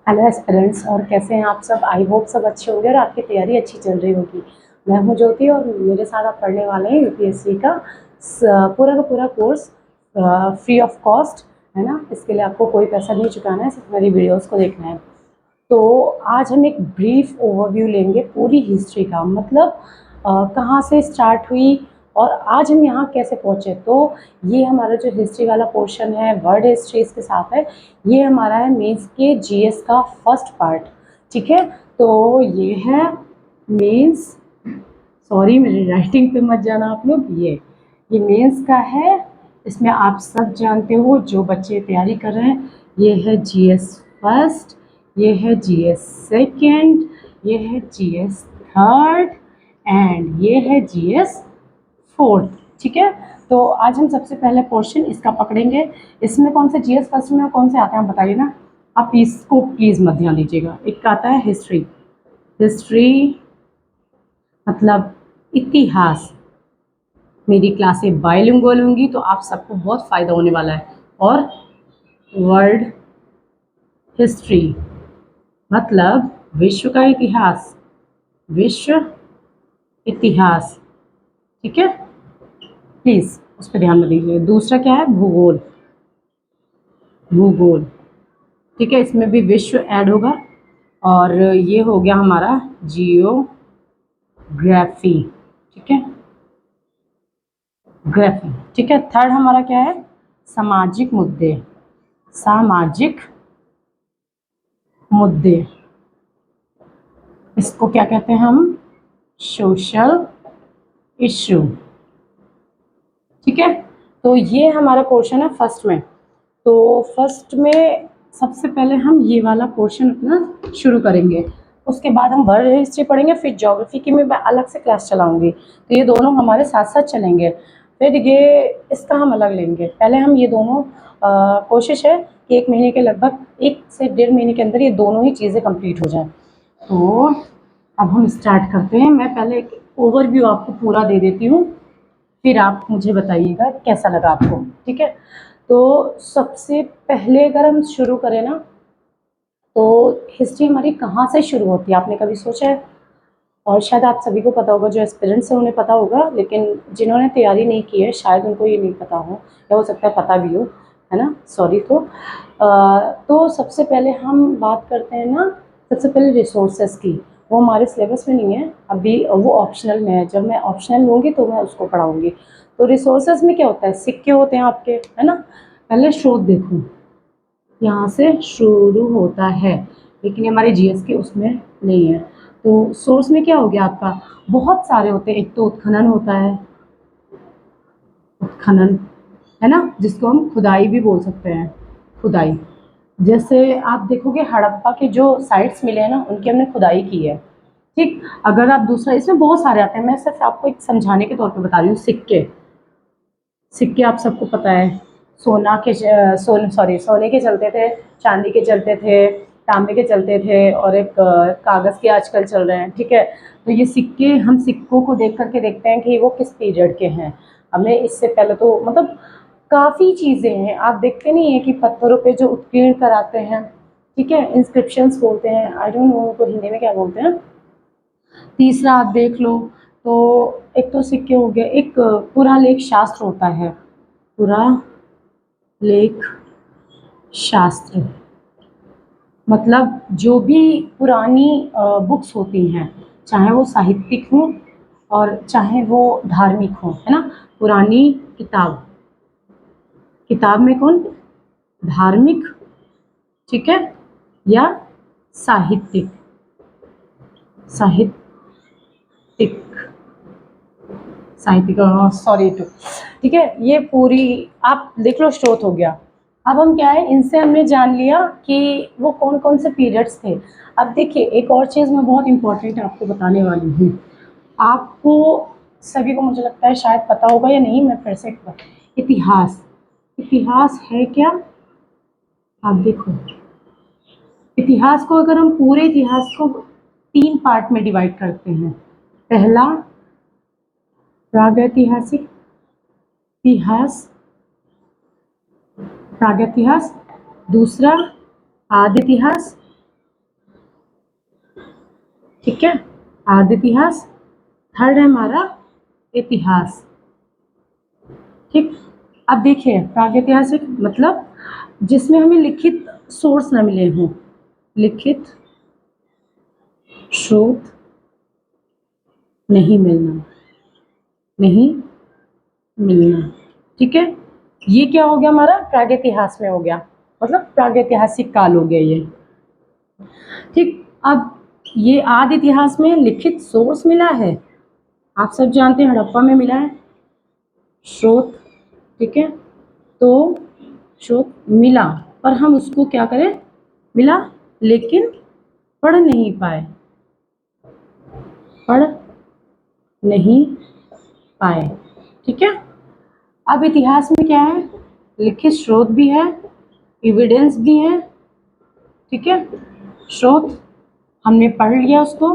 Hello aspirants, और कैसे हैं आप सब। आई होप सब अच्छे होंगे और आपकी तैयारी अच्छी चल रही होगी। मैं हूं ज्योति और मेरे साथ आप पढ़ने वाले हैं यूपीएससी का पूरा का पूरा कोर्स फ्री ऑफ कॉस्ट, है ना। इसके लिए आपको कोई पैसा नहीं चुकाना है, सिर्फ मेरी वीडियोस को देखना है। तो आज हम एक ब्रीफ ओवरव्यू लेंगे पूरी हिस्ट्री का, मतलब कहाँ से स्टार्ट हुई और आज हम यहाँ कैसे पहुँचे। तो ये हमारा जो हिस्ट्री वाला पोर्शन है, वर्ल्ड हिस्ट्री इसके साथ है। ये हमारा है मेंस के जीएस का फर्स्ट पार्ट, ठीक है। तो ये है मेंस, सॉरी मेरी राइटिंग पे मत जाना आप लोग। ये मेंस का है। इसमें आप सब जानते हो जो बच्चे तैयारी कर रहे हैं, ये है जीएस फर्स्ट, ये है जीएस सेकंड, ये है जीएस थर्ड एंड ये है जीएस फोर्थ, ठीक है। तो आज हम सबसे पहले पोर्शन इसका पकड़ेंगे। इसमें कौन से जीएस फर्स्ट में और कौन से आते हैं आप बताइए ना। आप इसको प्लीज़ मत ध्यान दीजिएगा। एक का आता है हिस्ट्री। हिस्ट्री मतलब इतिहास। मेरी क्लासें बाइलिंगुअल होंगी तो आप सबको बहुत फ़ायदा होने वाला है। और वर्ल्ड हिस्ट्री मतलब विश्व का इतिहास, विश्व इतिहास, ठीक है। प्लीज़ उस पर ध्यान में दीजिए। दूसरा क्या है, भूगोल। भूगोल, ठीक है, इसमें भी विश्व ऐड होगा। और ये हो गया हमारा जियोग्राफी, ठीक है, ग्राफी, ठीक है। थर्ड हमारा क्या है, सामाजिक मुद्दे। सामाजिक मुद्दे, इसको क्या कहते हैं हम, सोशल इशू, ठीक है। तो ये हमारा पोर्शन है फर्स्ट में। तो फर्स्ट में सबसे पहले हम ये वाला पोर्शन अपना शुरू करेंगे। उसके बाद हम वर्ल्ड हिस्ट्री पढ़ेंगे, फिर ज्योग्राफी की मैं अलग से क्लास चलाऊंगी। तो ये दोनों हमारे साथ साथ चलेंगे। फिर ये इसका हम अलग लेंगे। पहले हम ये दोनों कोशिश है कि 1 महीने के लगभग 1 से 1.5 महीने के अंदर ये दोनों ही चीज़ें कंप्लीट हो जाएं। तो अब हम स्टार्ट करते हैं। मैं पहले एक ओवरव्यू आपको पूरा दे देती हूँ, फिर आप मुझे बताइएगा कैसा लगा आपको, ठीक है। तो सबसे पहले अगर हम शुरू करें ना, तो हिस्ट्री हमारी कहाँ से शुरू होती है, आपने कभी सोचा है। और शायद आप सभी को पता होगा, जो एस्पिरेंट्स हैं उन्हें पता होगा, लेकिन जिन्होंने तैयारी नहीं की है शायद उनको ये नहीं पता हो, या हो सकता है पता भी हो, है ना, सॉरी। तो सबसे पहले हम बात करते हैं ना, सबसे पहले रिसोर्सेज की। वो हमारे सिलेबस में नहीं है अभी, वो ऑप्शनल में है। जब मैं ऑप्शनल लूँगी तो मैं उसको पढ़ाऊँगी। तो रिसोर्सेज में क्या होता है, सिक्के होते हैं आपके, है ना। पहले स्रोत देखो, यहाँ से शुरू होता है, लेकिन ये हमारे जीएस के उसमें नहीं है। तो सोर्स में क्या हो गया आपका, बहुत सारे होते हैं। एक तो उत्खनन होता है, उत्खनन, है ना, जिसको हम खुदाई भी बोल सकते हैं। खुदाई, जैसे आप देखोगे हड़प्पा के जो साइट्स मिले हैं ना, उनकी हमने खुदाई की है, ठीक। अगर आप दूसरा, इसमें बहुत सारे आते हैं, मैं सिर्फ आपको एक समझाने के तौर पे बता रही हूँ। सिक्के, सिक्के आप सबको पता है, सोने के चलते थे, चांदी के चलते थे, तांबे के चलते थे, और एक कागज़ के आजकल चल रहे हैं, ठीक है। तो ये सिक्के, हम सिक्कों को देख करके देखते हैं कि वो किस पीरियड के हैं। हमें इससे पहले तो मतलब काफ़ी चीज़ें हैं, आप देखते नहीं हैं कि पत्थरों पे जो उत्कीर्ण कराते हैं, ठीक है, इंस्क्रिप्शंस बोलते हैं, आई डोंट नो उनको हिंदी में क्या बोलते हैं। तीसरा आप देख लो, तो एक तो सिक्के हो गए, एक पुरालेख शास्त्र होता है, पुरालेख शास्त्र मतलब जो भी पुरानी बुक्स होती हैं, चाहे वो साहित्यिक हों और चाहे वो धार्मिक हों, है ना। पुरानी किताब, किताब में कौन, धार्मिक, ठीक है, या साहित्यिक, साहित्यिक, साहित्यिक, सॉरी टू, ठीक है। ये पूरी आप देख लो, स्रोत हो गया। अब हम क्या है, इनसे हमने जान लिया कि वो कौन कौन से पीरियड्स थे। अब देखिए, एक और चीज़ मैं बहुत इंपॉर्टेंट आपको बताने वाली हूँ। आपको सभी को मुझे लगता है शायद पता होगा या नहीं, मैं फिर से एक बार, इतिहास, इतिहास है क्या, आप देखो। इतिहास को अगर हम पूरे इतिहास को 3 पार्ट में डिवाइड करते हैं, पहला प्रागैतिहासिक इतिहास, प्रागैतिहास, दूसरा आदि इतिहास, ठीक है, आदि इतिहास। थर्ड है हमारा इतिहास। ठीक, अब देखिए प्रागैतिहासिक मतलब जिसमें हमें लिखित सोर्स न मिले हों, लिखित स्रोत नहीं मिलना, नहीं मिलना। ठीक है, ये क्या हो गया हमारा प्रागैतिहास में हो गया, मतलब प्रागैतिहासिक काल हो गया ये। ठीक, अब ये आदि इतिहास में लिखित सोर्स मिला है, आप सब जानते हैं हड़प्पा में मिला है स्रोत। ठीक है, तो स्रोत मिला पर हम उसको क्या करें, मिला लेकिन पढ़ नहीं पाए, पढ़ नहीं पाए। ठीक है, अब इतिहास में क्या है, लिखित स्रोत भी है, एविडेंस भी है। ठीक है, स्रोत हमने पढ़ लिया, उसको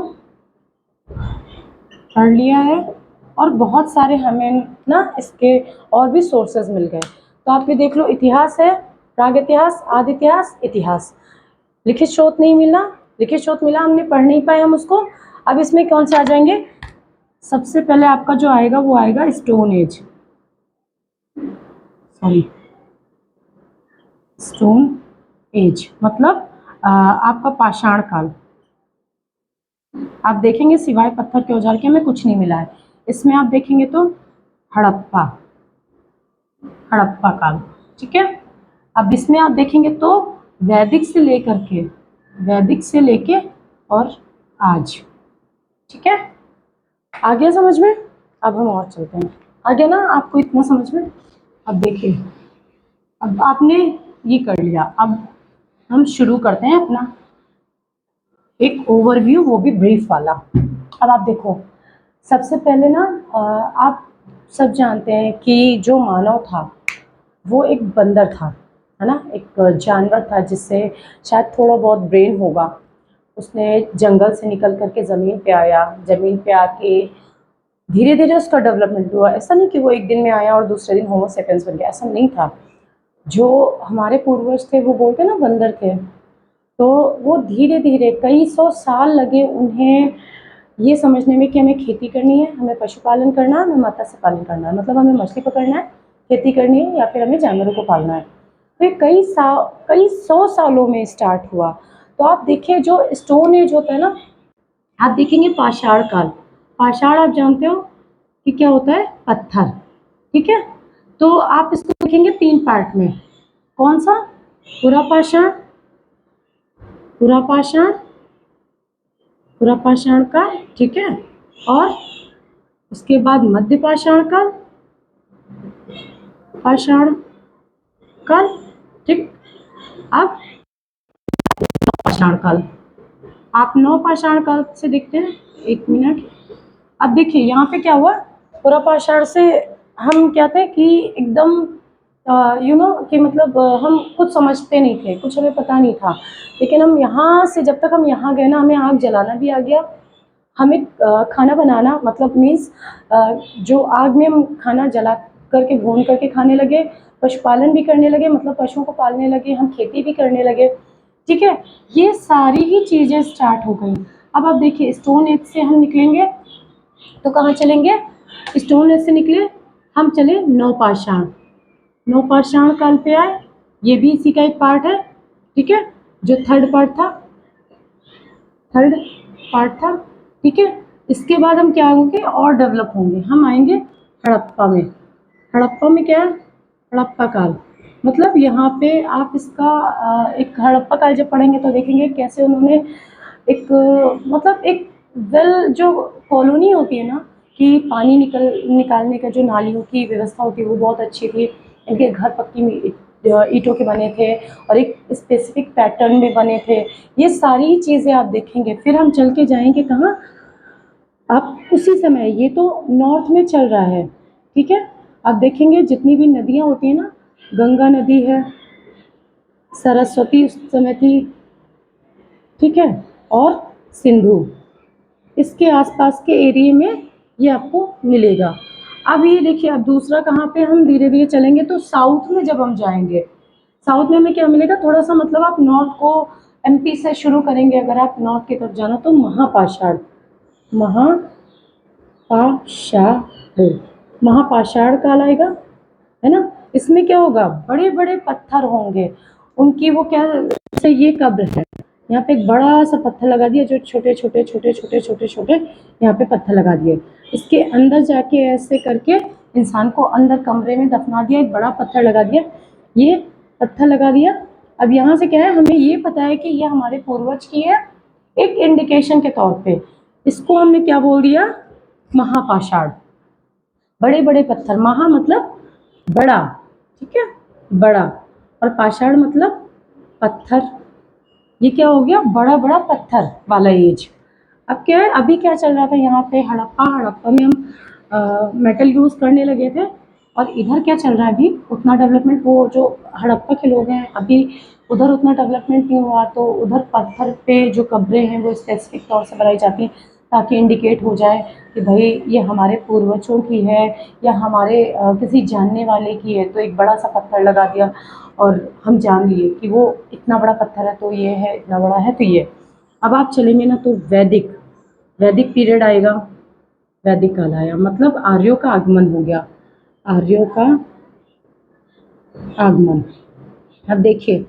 पढ़ लिया है, और बहुत सारे हमें ना इसके और भी सोर्सेज मिल गए। तो आप ये देख लो, इतिहास है, प्रागैतिहास, आदि इतिहास, इतिहास। लिखित स्रोत नहीं मिला, लिखित स्रोत मिला हमने पढ़ नहीं पाए हम उसको। अब इसमें कौन से आ जाएंगे, सबसे पहले आपका जो आएगा वो आएगा stone age, sorry stone age मतलब आपका पाषाण काल। आप देखेंगे सिवाय पत्थर के औजार के हमें कुछ नहीं मिला है इसमें। आप देखेंगे तो हड़प्पा, हड़प्पा काल। ठीक है, अब इसमें आप देखेंगे तो वैदिक से लेकर के, वैदिक से लेके और आज। ठीक है, आ गया समझ में। अब हम और चलते हैं, आ गया ना आपको इतना समझ में। अब देखिए, अब आपने ये कर लिया, अब हम शुरू करते हैं अपना एक ओवरव्यू, वो भी ब्रीफ वाला। अब आप देखो, सबसे पहले ना आप सब जानते हैं कि जो मानव था वो एक बंदर था, है ना, एक जानवर था जिससे शायद थोड़ा बहुत ब्रेन होगा। उसने जंगल से निकल करके ज़मीन पे आया, ज़मीन पे आके धीरे धीरे उसका डेवलपमेंट हुआ। ऐसा नहीं कि वो एक दिन में आया और दूसरे दिन होमो सेपियंस बन गया, ऐसा नहीं था। जो हमारे पूर्वज थे वो बोलते ना बंदर थे, तो वो धीरे धीरे कई सौ साल लगे उन्हें ये समझने में कि हमें खेती करनी है, हमें पशुपालन करना है, हमें मत्स्य पालन करना है, मतलब हमें मछली पकड़ना है, खेती करनी है, या फिर हमें जानवरों को पालना है। तो ये कई सौ सालों में स्टार्ट हुआ। तो आप देखिए जो स्टोन एज होता है ना, आप देखेंगे पाषाण काल। पाषाण आप जानते हो कि क्या होता है, पत्थर। ठीक है, तो आप इसको देखेंगे तीन पार्ट में। कौन सा, पूरा पाषाण, पूरा पाषाण, पूरा पाषाण काल। ठीक है, और उसके बाद मध्य पाषाण काल, पाषाण काल। ठीक, अब पाषाण काल, आप नौ पाषाण काल से देखते हैं। एक मिनट, अब देखिए यहाँ पे क्या हुआ, पूरा पाषाण से हम क्या थे कि एकदम यू नो कि मतलब हम कुछ समझते नहीं थे, कुछ हमें पता नहीं था। लेकिन हम यहाँ से जब तक हम यहाँ गए ना, हमें आग जलाना भी आ गया, हमें खाना बनाना मतलब मीन्स जो आग में हम खाना जला करके भून करके खाने लगे, पशुपालन भी करने लगे, मतलब पशुओं को पालने लगे, हम खेती भी करने लगे। ठीक है, ये सारी ही चीज़ें स्टार्ट हो गई। अब आप देखिए स्टोन एज से हम निकलेंगे तो कहाँ चलेंगे, स्टोन एज से निकले हम चले नवपाषाण, नवपाषाण काल पे आए, ये भी इसी का एक पार्ट है। ठीक है, जो थर्ड पार्ट था, थर्ड पार्ट था। ठीक है, इसके बाद हम क्या होंगे और डेवलप होंगे, हम आएंगे हड़प्पा में। हड़प्पा में क्या है, हड़प्पा काल मतलब यहाँ पे आप इसका एक हड़प्पा काल जब पढ़ेंगे तो देखेंगे कैसे उन्होंने एक मतलब एक वेल जो कॉलोनी होती है ना, कि पानी निकालने का जो नालियों की व्यवस्था होती है वो बहुत अच्छी थी। इनके घर पक्की ईंटों के बने थे और एक स्पेसिफिक पैटर्न में बने थे। ये सारी चीज़ें आप देखेंगे। फिर हम चल के जाएंगे कहाँ, आप उसी समय, ये तो नॉर्थ में चल रहा है। ठीक है, आप देखेंगे जितनी भी नदियाँ होती हैं ना, गंगा नदी है, सरस्वती उस समय थी। ठीक है, और सिंधु, इसके आसपास के एरिए में ये आपको मिलेगा। अब ये देखिए, अब दूसरा कहाँ पे हम धीरे धीरे चलेंगे तो साउथ में जब हम जाएंगे, साउथ में हमें क्या मिलेगा, थोड़ा सा मतलब आप नॉर्थ को एमपी से शुरू करेंगे अगर आप नॉर्थ की तरफ जाना तो महापाषाण, महापाषाण, महापाषाण कहलाएगा, है ना। इसमें क्या होगा, बड़े बड़े पत्थर होंगे उनकी, वो क्या, जैसे ये कब्र है, यहाँ पे एक बड़ा सा पत्थर लगा दिया, जो छोटे छोटे छोटे छोटे छोटे छोटे यहाँ पे पत्थर लगा दिए, इसके अंदर जाके ऐसे करके इंसान को अंदर कमरे में दफना दिया, एक बड़ा पत्थर लगा दिया, ये पत्थर लगा दिया। अब यहाँ से क्या है, हमें ये पता है कि ये हमारे पूर्वज की है, एक इंडिकेशन के तौर पे इसको हमने क्या बोल दिया, महापाषाण, बड़े बड़े पत्थर, महा मतलब बड़ा, ठीक है, बड़ा, और पाषाण मतलब पत्थर, ये क्या हो गया, बड़ा बड़ा पत्थर वाला एज। अब क्या है, अभी क्या चल रहा था यहाँ पे, हड़प्पा में हम मेटल यूज़ करने लगे थे, और इधर क्या चल रहा है अभी, उतना डेवलपमेंट, वो जो हड़प्पा के लोग हैं अभी उधर उतना डेवलपमेंट नहीं हुआ, तो उधर पत्थर पे जो कब्रें हैं वो स्पेसिफिक तौर से बनाई जाती हैं ताकि इंडिकेट हो जाए कि भाई ये हमारे पूर्वजों की है या हमारे किसी जानने वाले की है, तो एक बड़ा सा पत्थर लगा दिया और हम जान लिए कि वो इतना बड़ा पत्थर है तो ये है, इतना बड़ा है तो ये। अब आप चलेंगे ना तो वैदिक, वैदिक पीरियड आएगा, वैदिक काल आया, मतलब आर्यों का आगमन हो गया, आर्यों का आगमन। अब देखिए,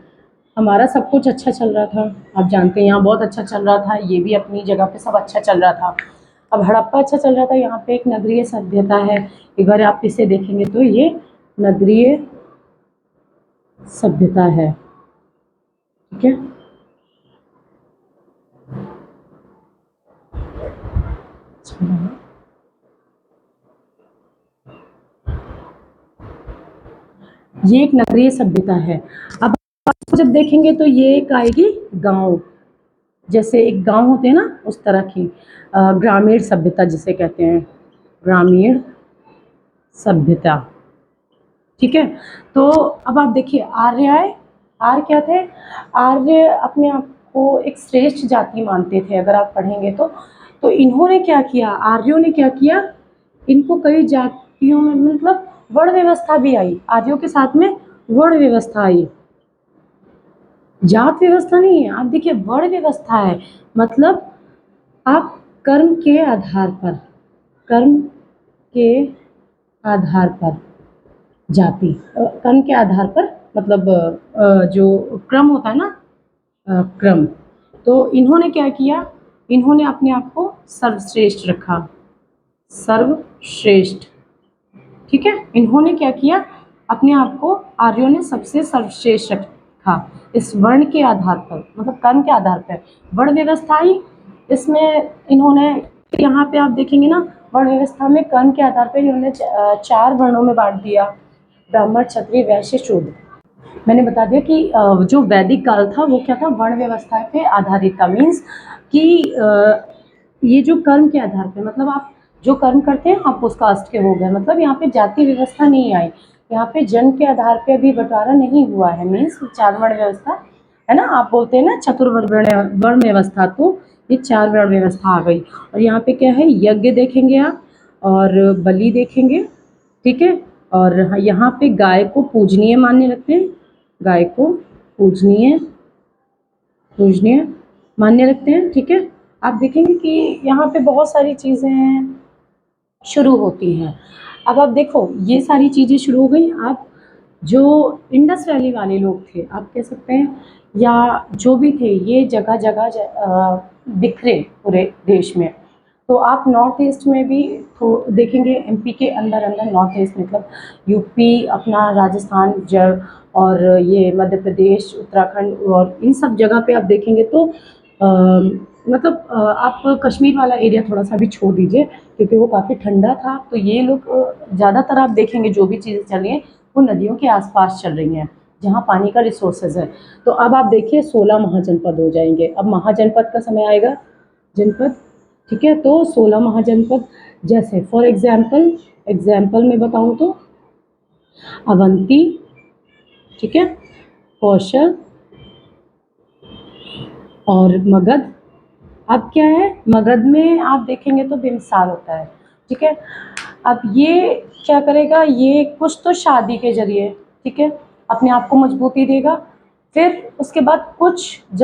हमारा सब कुछ अच्छा चल रहा था, आप जानते हैं यहाँ बहुत अच्छा चल रहा था, ये भी अपनी जगह पे सब अच्छा चल रहा था। अब हड़प्पा अच्छा चल रहा था, यहाँ पे एक नगरीय सभ्यता है, एक बार आप इसे देखेंगे तो ये नगरीय सभ्यता है, ठीक है। ये एक नगरीय सभ्यता है। अब आप जब देखेंगे तो ये एक आएगी गांव, जैसे एक गांव होते हैं ना उस तरह की ग्रामीण सभ्यता जिसे कहते हैं, ग्रामीण सभ्यता, ठीक है। तो अब आप देखिए, आर्य आए, आर्य क्या थे, आर्य अपने आप को एक श्रेष्ठ जाति मानते थे, अगर आप पढ़ेंगे तो इन्होंने क्या किया, आर्यों ने क्या किया, इनको कई जातियों में, मतलब वर्ण व्यवस्था भी आई, आर्यों के साथ में वर्ण व्यवस्था आई, जात व्यवस्था नहीं है, आप देखिए वर्ण व्यवस्था है, मतलब आप कर्म के आधार पर, कर्म के आधार पर जाति, कर्म के आधार पर, मतलब जो क्रम होता है ना, क्रम, तो इन्होंने क्या किया, इन्होंने अपने आप को सर्वश्रेष्ठ रखा, सर्वश्रेष्ठ, ठीक है। इन्होंने क्या किया, अपने आप को, आर्यों ने सबसे सर्वश्रेष्ठ रखा इस वर्ण के आधार पर, मतलब कर्म के आधार पर वर्ण व्यवस्था ही, इसमें इन्होंने, यहाँ पे आप देखेंगे ना, वर्ण व्यवस्था में कर्म के आधार पर इन्होंने 4 वर्णों में बांट दिया, ब्राह्मण क्षत्रिय वैश्य शूद्र। मैंने बता दिया कि जो वैदिक काल था वो क्या था, वर्ण व्यवस्था पे आधारित था, मीन्स कि ये जो कर्म के आधार पे, मतलब आप जो कर्म करते हैं आप उस कास्ट के हो गए, मतलब यहाँ पे जाति व्यवस्था नहीं आई, यहाँ पे जन्म के आधार पे अभी बंटवारा नहीं हुआ है, मीन्स 4 वर्ण व्यवस्था है ना, आप बोलते हैं ना चतुर्वर्ण वर्ण व्यवस्था, तो ये 4 वर्ण व्यवस्था आ गई। और यहाँ पे क्या है, यज्ञ देखेंगे आप, और बलि देखेंगे, ठीक है, और यहाँ पे गाय को पूजनीय मान्य रखते हैं, गाय को पूजनीय, पूजनीय मान्य रखते हैं, ठीक है। आप देखेंगे कि यहाँ पे बहुत सारी चीज़ें शुरू होती हैं। अब आप देखो ये सारी चीज़ें शुरू हो गई, आप जो इंडस वैली वाले लोग थे, आप कह सकते हैं, या जो भी थे, ये जगह जगह बिखरे पूरे देश में, तो आप नॉर्थ ईस्ट में भी देखेंगे, एमपी के अंदर अंदर नॉर्थ ईस्ट, मतलब यूपी, अपना राजस्थान, और ये मध्य प्रदेश, उत्तराखंड, और इन सब जगह पे आप देखेंगे तो मतलब आप कश्मीर वाला एरिया थोड़ा सा भी छोड़ दीजिए क्योंकि वो काफ़ी ठंडा था, तो ये लोग ज़्यादातर आप देखेंगे जो भी चीज़ें चल रही हैं वो नदियों के आसपास चल रही हैं जहाँ पानी का रिसोर्सेज है। तो अब आप देखिए 16 महाजनपद हो जाएंगे, अब महाजनपद का समय आएगा, जनपद, ठीक है। तो 16 महाजनपद, जैसे फॉर एग्जाम्पल में बताऊँ तो अवंती, ठीक है, कौशल और मगध। अब क्या है, मगध में आप देखेंगे तो बिम्बिसार होता है, ठीक है। अब ये क्या करेगा, ये कुछ तो शादी के जरिए, ठीक है, अपने आप को मजबूती देगा, फिर उसके बाद कुछ जब